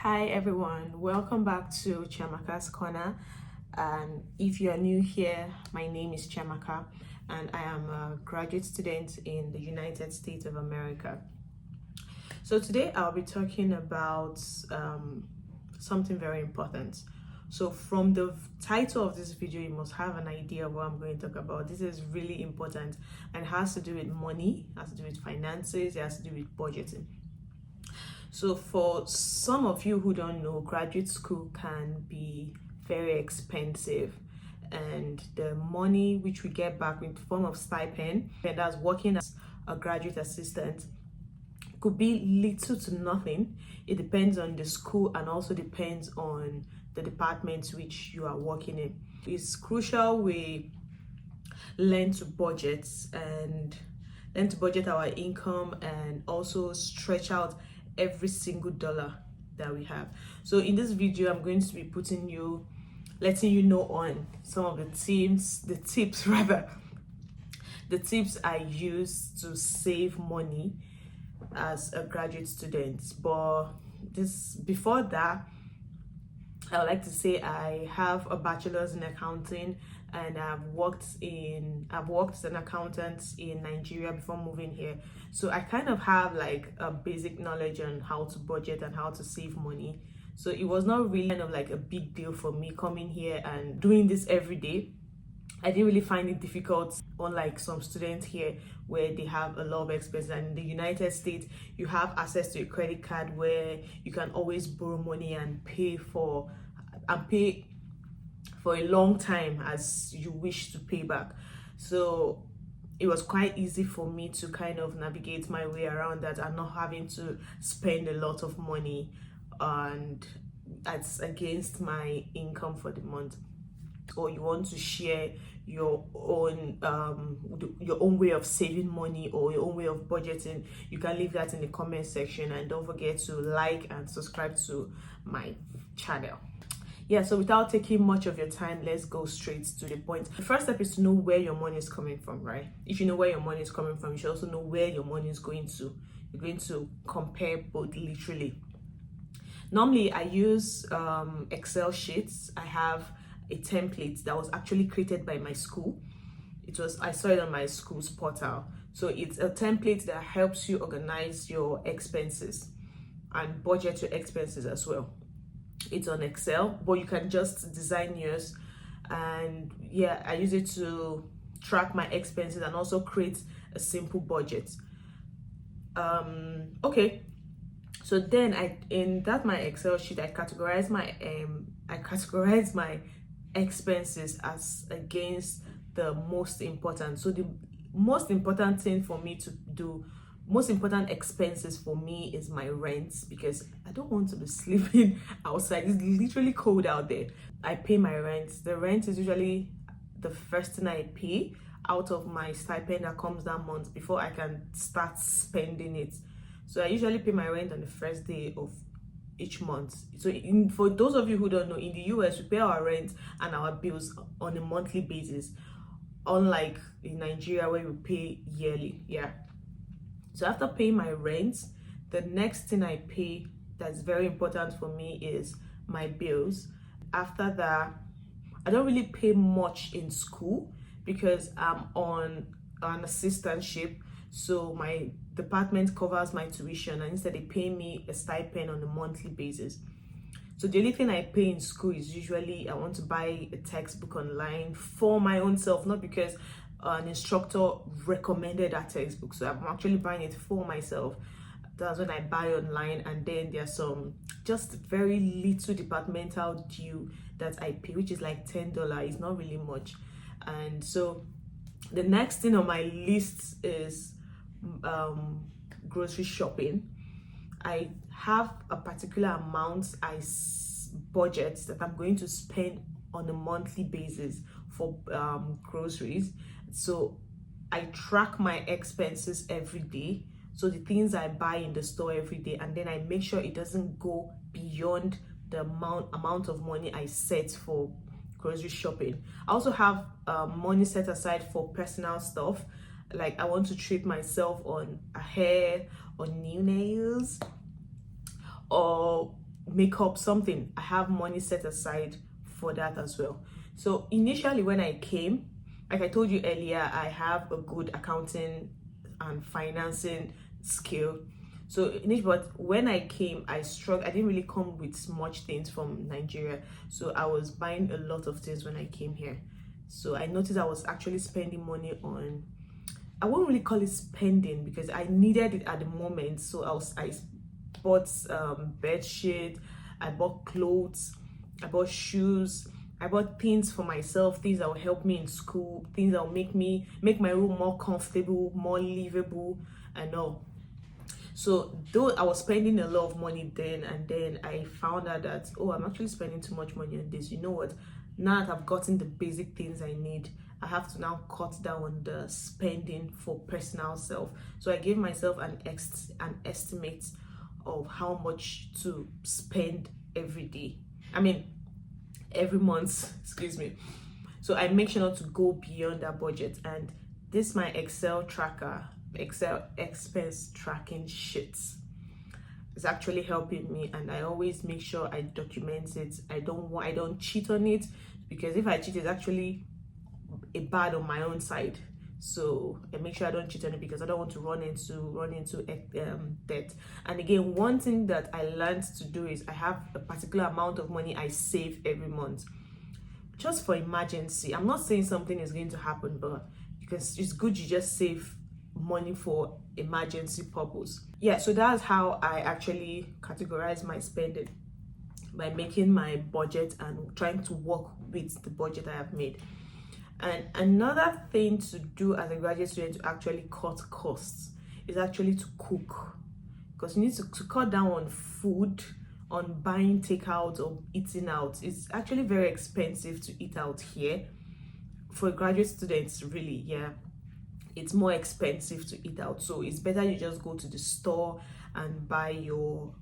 Hi everyone, welcome back to Chiamaka's Corner. And if you are new here, my name is Chiamaka and I am a graduate student in the United States of America. So today I'll be talking about something very important. So from the title of this video, you must have an idea of what I'm going to talk about. This is really important and has to do with money, has to do with finances, it has to do with budgeting. So for some of you who don't know, graduate school can be very expensive, and the money which we get back in the form of stipend, and that's working as a graduate assistant, could be little to nothing. It depends on the school and also depends on the department which you are working in. It's crucial we learn to budget our income and also stretch out every single dollar that we have. So in this video, I'm going to be letting you know on some of the tips I use to save money as a graduate student. But before that, I would like to say I have a bachelor's in accounting, and I've worked as an accountant in Nigeria before moving here. So I kind of have like a basic knowledge on how to budget and how to save money. So it was not really kind of like a big deal for me coming here and doing this every day. I didn't really find it difficult, unlike some students here where they have a lot of expenses. And in the United States, you have access to a credit card where you can always borrow money and pay for a long time as you wish to pay back. So it was quite easy for me to kind of navigate my way around that and not having to spend a lot of money, and that's against my income for the month. Or you want to share your own way of saving money or your own way of budgeting, you can leave that in the comment section, and don't forget to like and subscribe to my channel. Yeah, so without taking much of your time, let's go straight to the point. The first step is to know where your money is coming from, right? If you know where your money is coming from, you should also know where your money is going to. You're going to compare both literally. Normally, I use Excel sheets. I have a template that was actually created by my school. I saw it on my school's portal. So it's a template that helps you organize your expenses and budget your expenses as well. It's on Excel, but you can just design yours. And yeah, I use it to track my expenses and also create a simple budget. Okay, so then in my Excel sheet, I categorize my expenses as against the most important. So the most important expenses for me is my rent, because I don't want to be sleeping outside. It's literally cold out there. I pay my rent. The rent is usually the first thing I pay out of my stipend that comes that month before I can start spending it. So I usually pay my rent on the first day of each month. So for those of you who don't know, in the US, we pay our rent and our bills on a monthly basis, unlike in Nigeria where we pay yearly. Yeah. So after paying my rent, the next thing I pay that's very important for me is my bills. After that, I don't really pay much in school because I'm on an assistantship. So my department covers my tuition, and instead they pay me a stipend on a monthly basis. So the only thing I pay in school is usually I want to buy a textbook online for my own self, not because an instructor recommended that textbook. So I'm actually buying it for myself. That's when I buy online. And then there's some just very little departmental due that I pay, which is like $10. It's not really much. And so the next thing on my list is grocery shopping. I have a particular amount I budget that I'm going to spend on a monthly basis for groceries. So I track my expenses every day, so the things I buy in the store every day, and then I make sure it doesn't go beyond the amount of money I set for grocery shopping. I also have money set aside for personal stuff, like I want to treat myself on a hair or new nails, or makeup, something, I have money set aside for that as well. So initially when I came, like I told you earlier, I have a good accounting and financing skill. So but when I came, I struggled. I didn't really come with much things from Nigeria, so I was buying a lot of things when I came here. So I noticed I was actually spending money on, I won't really call it spending because I needed it at the moment. So I bought bed sheet, I bought clothes, I bought shoes, I bought things for myself, things that will help me in school, things that will make my room more comfortable, more livable, and all. So though I was spending a lot of money then, and then I found out that, oh, I'm actually spending too much money on this. You know what? Now that I've gotten the basic things I need, I have to now cut down on the spending for personal self. So I gave myself an estimate of how much to spend every day. I mean, every month, excuse me. So I make sure not to go beyond that budget. And this my Excel expense tracking sheets is actually helping me, and I always make sure I document it. I don't cheat on it, because if I cheat, it's actually a bad on my own side. So I make sure I don't cheat on it because I don't want to run into debt. And again, one thing that I learned to do is I have a particular amount of money I save every month just for emergency. I'm not saying something is going to happen, but because it's good you just save money for emergency purpose. Yeah, so that's how I actually categorize my spending, by making my budget and trying to work with the budget I have made. And another thing to do as a graduate student to actually cut costs is actually to cook, because you need to cut down on food, on buying takeout or eating out. It's actually very expensive to eat out here for graduate students. Really, yeah, it's more expensive to eat out, so it's better you just go to the store and buy your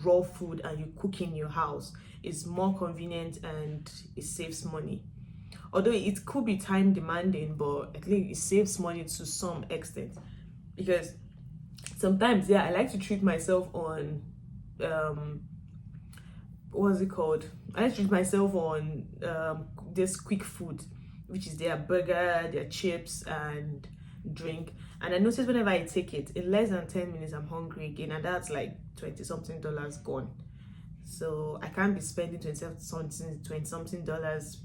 raw food and you cook in your house. It's more convenient and it saves money, although it could be time demanding, but I think it saves money to some extent, because sometimes, yeah, I like to treat myself on what's it called, I like to treat myself on this quick food, which is their burger, their chips and drink. And I notice whenever I take it, in less than 10 minutes I'm hungry again, and that's like $20-something gone. So I can't be spending $20-something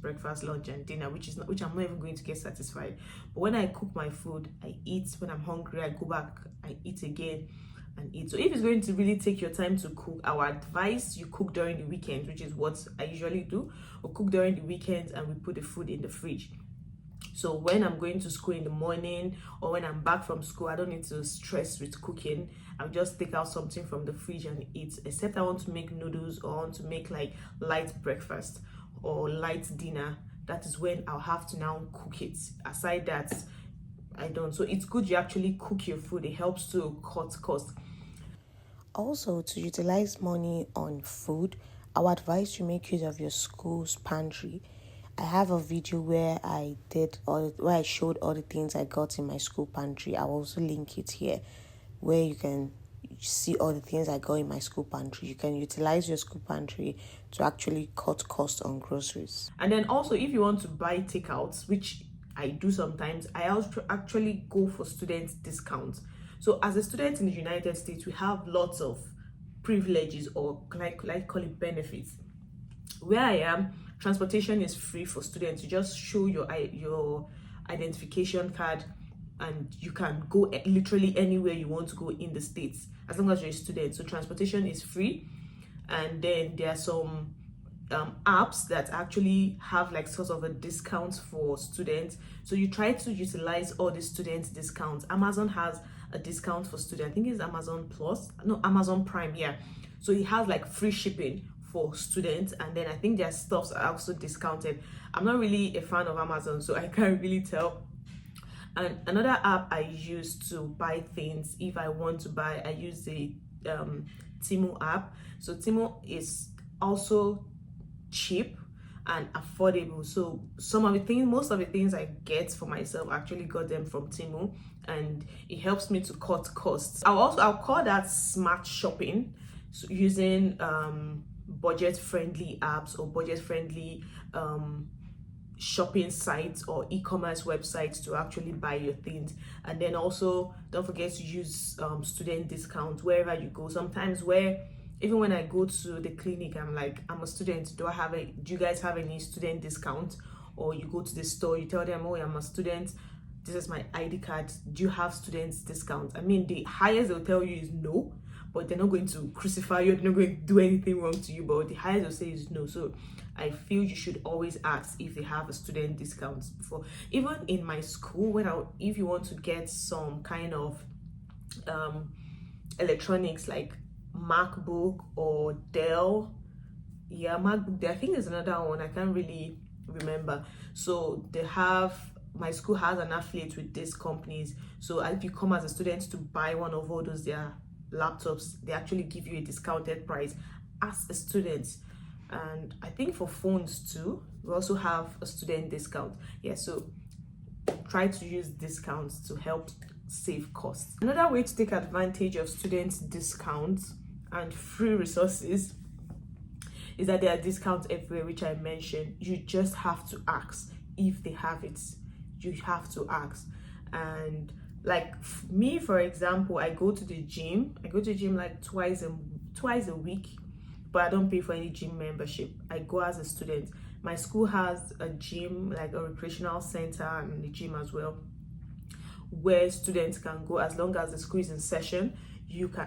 breakfast, lunch and dinner, which I'm not even going to get satisfied. But when I cook my food, I eat. When I'm hungry, I go back, I eat again and eat. So if it's going to really take your time to cook, I would advise you cook during the weekends, which is what I usually do. Or cook during the weekends and we put the food in the fridge. So when I'm going to school in the morning or when I'm back from school, I don't need to stress with cooking. I'll just take out something from the fridge and eat, except I want to make noodles or want to make like light breakfast or light dinner. That is when I'll have to now cook it. Aside that, I don't. So it's good you actually cook your food. It helps to cut costs. Also, to utilize money on food, I would advise you make use of your school's pantry. I have a video where I showed all the things I got in my school pantry. I'll also link it here, where you can see all the things I got in my school pantry. You can utilize your school pantry to actually cut costs on groceries. And then also, if you want to buy takeouts, which I do sometimes, I also actually go for student discounts. So as a student in the United States, we have lots of privileges, or like call it benefits. Where I am, transportation is free for students. You just show your identification card and you can go literally anywhere you want to go in the States, as long as you're a student. So transportation is free. And then there are some apps that actually have like sort of a discount for students. So you try to utilize all the students discounts. Amazon has a discount for students. I think it's Amazon Prime, yeah. So it has like free shipping for students, and then I think their stuffs are also discounted. I'm not really a fan of Amazon, so I can't really tell. And another app I use to buy things, if I want to buy, I use the Temu app. So Temu is also cheap, and affordable. So some of the things, most of the things I get for myself, I actually got them from Temu, and it helps me to cut costs. I'll call that smart shopping, so using budget friendly apps or budget friendly shopping sites or e-commerce websites to actually buy your things. And then also don't forget to use student discounts wherever you go. Sometimes even when I go to the clinic, I'm like, I'm a student, do you guys have any student discount? Or you go to the store, you tell them, oh, I'm a student, this is my ID card, do you have students discount? I mean, the highest they'll tell you is no, but they're not going to crucify you, they're not going to do anything wrong to you, but the highest they'll say is no. So I feel you should always ask if they have a student discount before. Even in my school, if you want to get some kind of electronics like MacBook or Dell, MacBook, I think there's another one, I can't really remember. So my school has an affiliate with these companies. So if you come as a student to buy one of all those their laptops, they actually give you a discounted price as a student. And I think for phones too, we also have a student discount. So try to use discounts to help save costs. Another way to take advantage of student discounts and free resources is that there are discounts everywhere, which I mentioned. You just have to ask if they have it. You have to ask. And like me, for example, I go to the gym like twice a week, but I don't pay for any gym membership. I go as a student. My school has a gym, like a recreational center, and the gym as well, where students can go as long as the school is in session.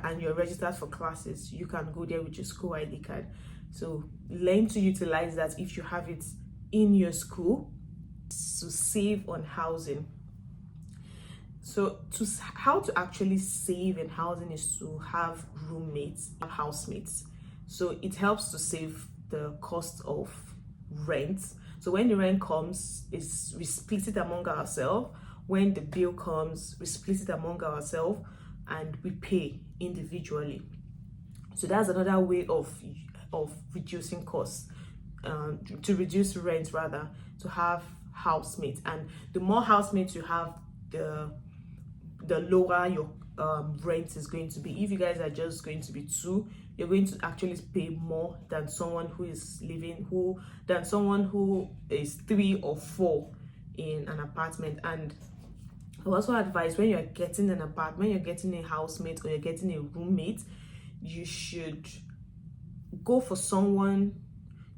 And you're registered for classes, you can go there with your school ID card. So learn to utilize that if you have it in your school, to save on housing. So how to actually save in housing is to have housemates. So it helps to save the cost of rent. So when the rent comes, we split it among ourselves. When the bill comes, we split it among ourselves and we pay individually. So that's another way of reducing costs, to reduce rent rather, to have housemates. And the more housemates you have, the lower your rent is going to be. If you guys are just going to be two, you're going to actually pay more than someone who is three or four in an apartment. And I also advise, when you're getting an apartment, you're getting a housemate or you're getting a roommate, you should go for someone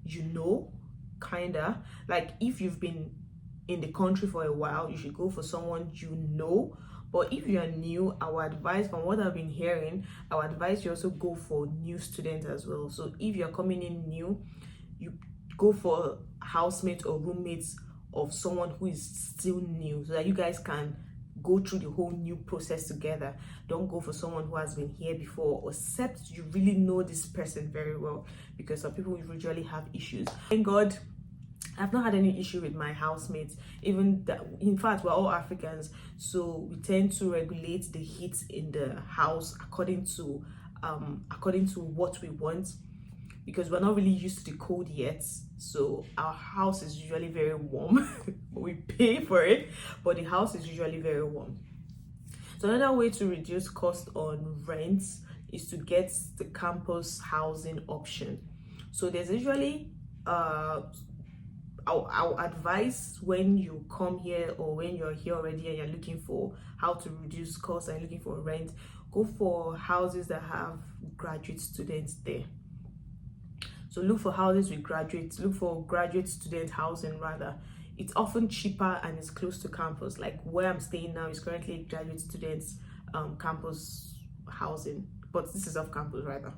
kinda like, if you've been in the country for a while, you should go for someone But if you're new, from what I've been hearing, I would advise you also go for new students as well. So if you're coming in new, you go for housemate or roommates of someone who is still new, so that you guys can go through the whole new process together. Don't go for someone who has been here before, except you really know this person very well, because some people usually have issues. Thank God I've not had any issue with my housemates. In fact, we're all Africans, so we tend to regulate the heat in the house according to what we want, because we're not really used to the cold yet. So our house is usually very warm. We pay for it, but the house is usually very warm. So another way to reduce cost on rent is to get the campus housing option. So there's usually I'll advise, when you come here or when you're here already and you're looking for how to reduce costs and looking for rent, go for houses that have graduate students there. So look for houses with graduates, look for graduate student housing rather. It's often cheaper and it's close to campus. Like where I'm staying now is currently graduate students campus housing, but this is off campus rather.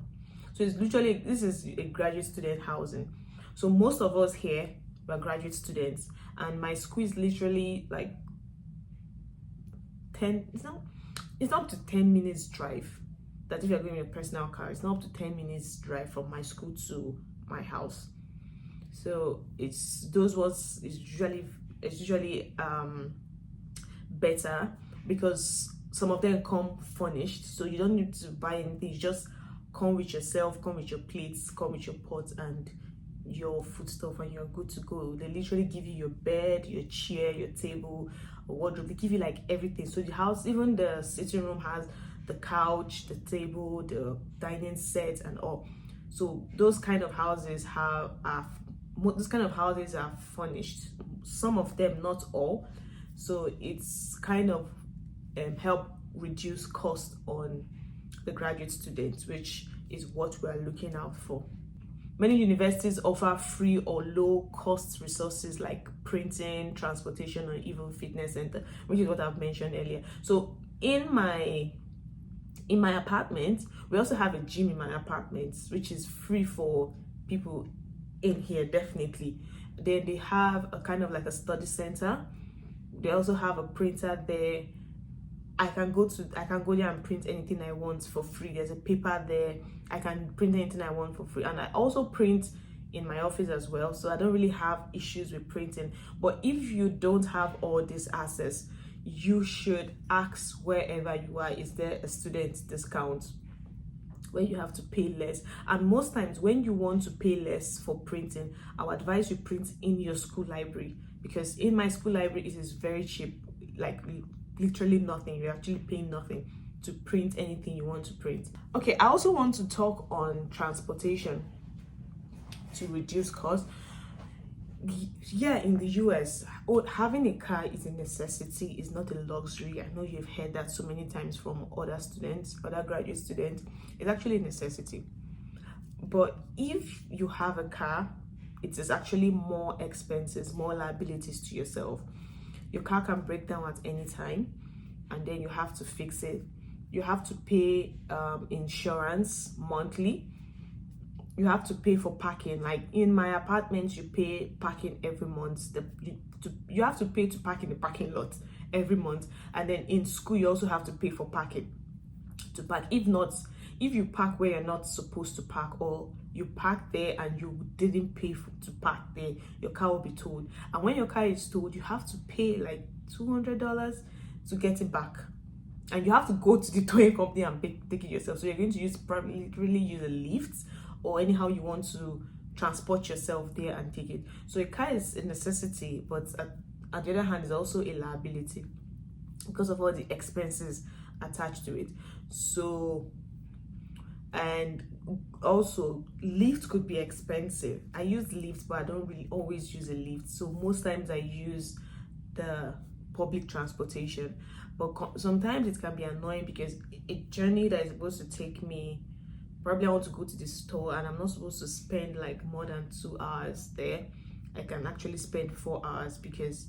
So this is a graduate student housing. So most of us here, we're graduate students, and my school is literally like it's not up to 10 minutes drive. That if you're going with a personal car, it's not up to 10 minutes drive from my school to my house. So it's usually better, because some of them come furnished, so you don't need to buy anything. You just come with yourself, come with your plates, come with your pots, and your foodstuff and you're good to go. They literally give you your bed, your chair, your table, a wardrobe. They give you like everything. So the house, even the sitting room has the couch, the table, the dining set, and all. So those kind of houses those kind of houses are furnished. Some of them, not all. So it's kind of help reduce cost on the graduate students, which is what we're looking out for. Many universities offer free or low cost resources like printing, transportation, or even fitness center, which is what I've mentioned earlier. So in my apartment, we also have a gym in my apartment, which is free for people in here, definitely. Then they have a kind of like a study center. They also have a printer there. I can go there and print anything I want for free. There's a paper there. I can print anything I want for free. And I also print in my office as well. So I don't really have issues with printing. But if you don't have all this access, you should ask wherever you are, is there a student discount where you have to pay less? And most times when you want to pay less for printing, I would advise you print in your school library, because in my school library it is very cheap, like literally nothing. You're actually paying nothing to print anything you want to print. Okay, I also want to talk on transportation to reduce cost. Yeah, in the US, having a car is a necessity, it's not a luxury. I know you've heard that so many times from other students, other graduate students. It's actually a necessity. But if you have a car, it is actually more expenses, more liabilities to yourself. Your car can break down at any time, and then you have to fix it. You have to pay insurance monthly. You have to pay for parking. Like in my apartment, you pay parking every month. You have to pay to park in the parking lot every month. And then in school, you also have to pay for parking to park. If you park where you're not supposed to park, or you park there and you didn't pay to park there, your car will be towed. And when your car is towed, you have to pay like $200 to get it back. And you have to go to the towing company and take it yourself. So you're going to probably use a lift, or anyhow you want to transport yourself there and take it. So a car is a necessity, but at the other hand, it's also a liability because of all the expenses attached to it. So, and also lift could be expensive. I use lift, but I don't really always use a lift. So most times I use the public transportation, but sometimes it can be annoying because a journey that is supposed to take me, probably I want to go to the store and I'm not supposed to spend like more than 2 hours there. I can actually spend 4 hours, because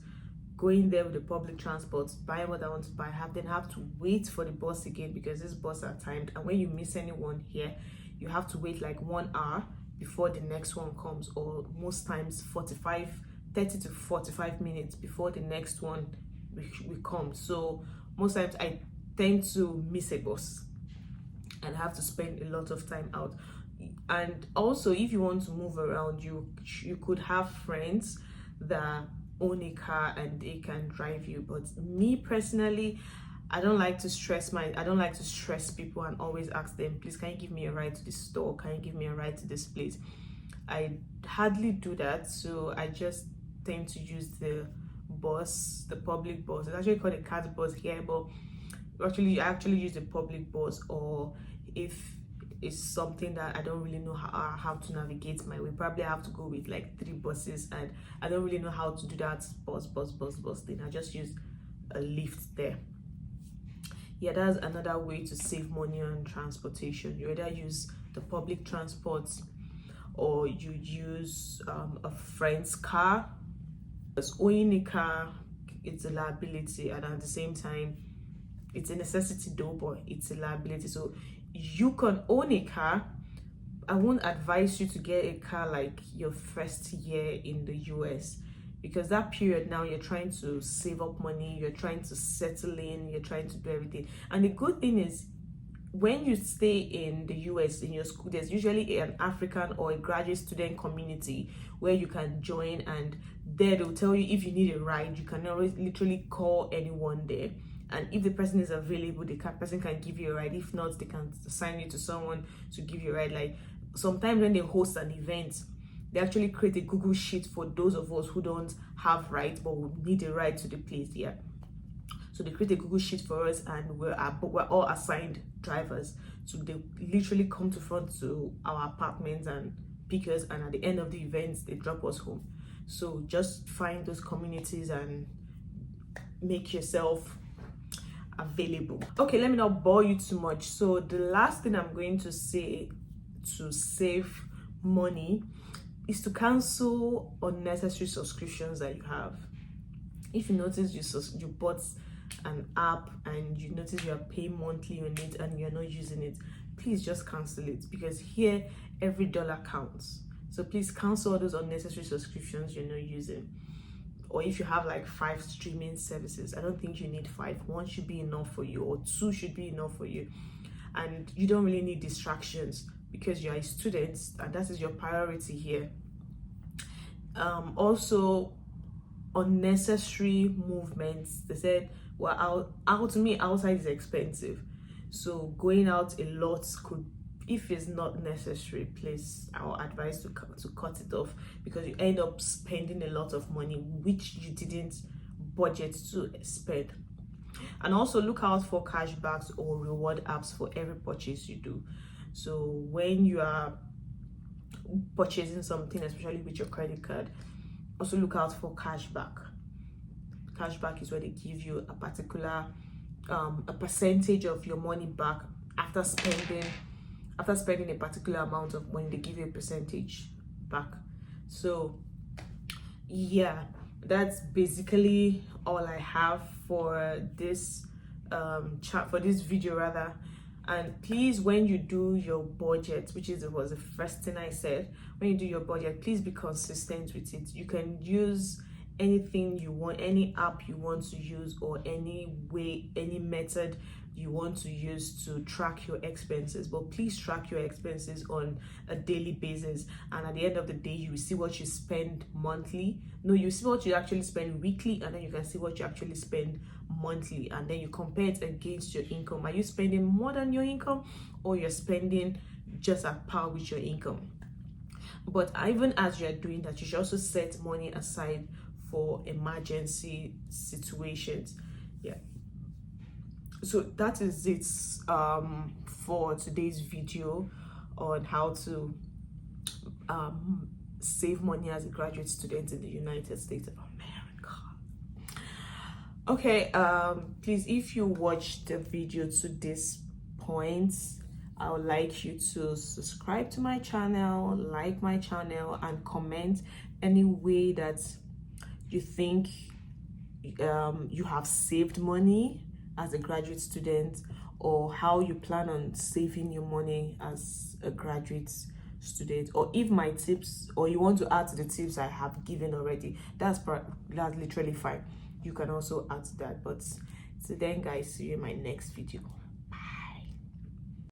going there with the public transport, buying what I want to buy, then have to wait for the bus again, because this bus are timed, and when you miss anyone here, you have to wait like 1 hour before the next one comes, or most times 30 to 45 minutes before the next one will come. So most times I tend to miss a bus and have to spend a lot of time out. And also, if you want to move around, you could have friends that own a car and they can drive you. But me personally, I don't like to stress people and always ask them, please, can you give me a ride to the store? Can you give me a ride to this place? I hardly do that, so I just tend to use the bus, the public bus. It's actually called a cat bus here, but I actually use the public bus. Or if it's something that I don't really know how to navigate my way, probably I have to go with like 3 buses, and I don't really know how to do that bus thing. I just use a lift there. Yeah, that's another way to save money on transportation. You either use the public transport, or you use a friend's car. Because owning a car, it's a liability, and at the same time, it's a necessity though, but it's a liability. So you can own a car. I won't advise you to get a car like your first year in the US, because that period now you're trying to save up money, you're trying to settle in, you're trying to do everything. And the good thing is, when you stay in the US in your school, there's usually an African or a graduate student community where you can join, and there they'll tell you if you need a ride, you can always literally call anyone there. And if the person is available, the person can give you a ride. If not, they can assign you to someone to give you a ride. Like sometimes when they host an event, They actually create a Google sheet for those of us who don't have rides but would need a ride to the place. Yeah, so they create a Google sheet for us, and we're all assigned drivers. So they literally come to front to our apartments and pick us, and at the end of the event they drop us home. So just find those communities and make yourself available. Okay, let me not bore you too much. So the last thing I'm going to say to save money is to cancel unnecessary subscriptions that you have. If you notice you bought an app and you notice you are paying monthly on it and you're not using it, please just cancel it, because here every dollar counts. So please cancel all those unnecessary subscriptions you're not using. Or if you have like 5 streaming services, I don't think you need 5. 1 should be enough for you, or 2 should be enough for you. And you don't really need distractions because you're a student and that is your priority here. Also, unnecessary movements. They said, well, out to me, outside is expensive. So going out a lot could, if it's not necessary, please, I will advise to cut it off, because you end up spending a lot of money which you didn't budget to spend. And also look out for cashbacks or reward apps for every purchase you do. So when you are purchasing something, especially with your credit card, also look out for cashback. Cashback is where they give you a particular a percentage of your money back after spending a particular amount of money. They give you a percentage back. So yeah, that's basically all I have for this for this video rather. And please, when you do your budget, which was the first thing I said, when you do your budget, please be consistent with it. You can use anything you want, any app you want to use, or any way, any method you want to use to track your expenses, but please track your expenses on a daily basis, and at the end of the day you will see what you spend monthly. No, you see what you actually spend weekly, and then you can see what you actually spend monthly, and then you compare it against your income. Are you spending more than your income, or you're spending just at par with your income? But even as you're doing that, you should also set money aside for emergency situations. Yeah, so that is it for today's video on how to save money as a graduate student in the United States of America. Okay, please, if you watched the video to this point, I would like you to subscribe to my channel, like my channel, and comment any way that you think you have saved money as a graduate student, or how you plan on saving your money as a graduate student, or if my tips, or you want to add to the tips I have given already, that's literally fine. You can also add to that. But till then guys, see you in my next video.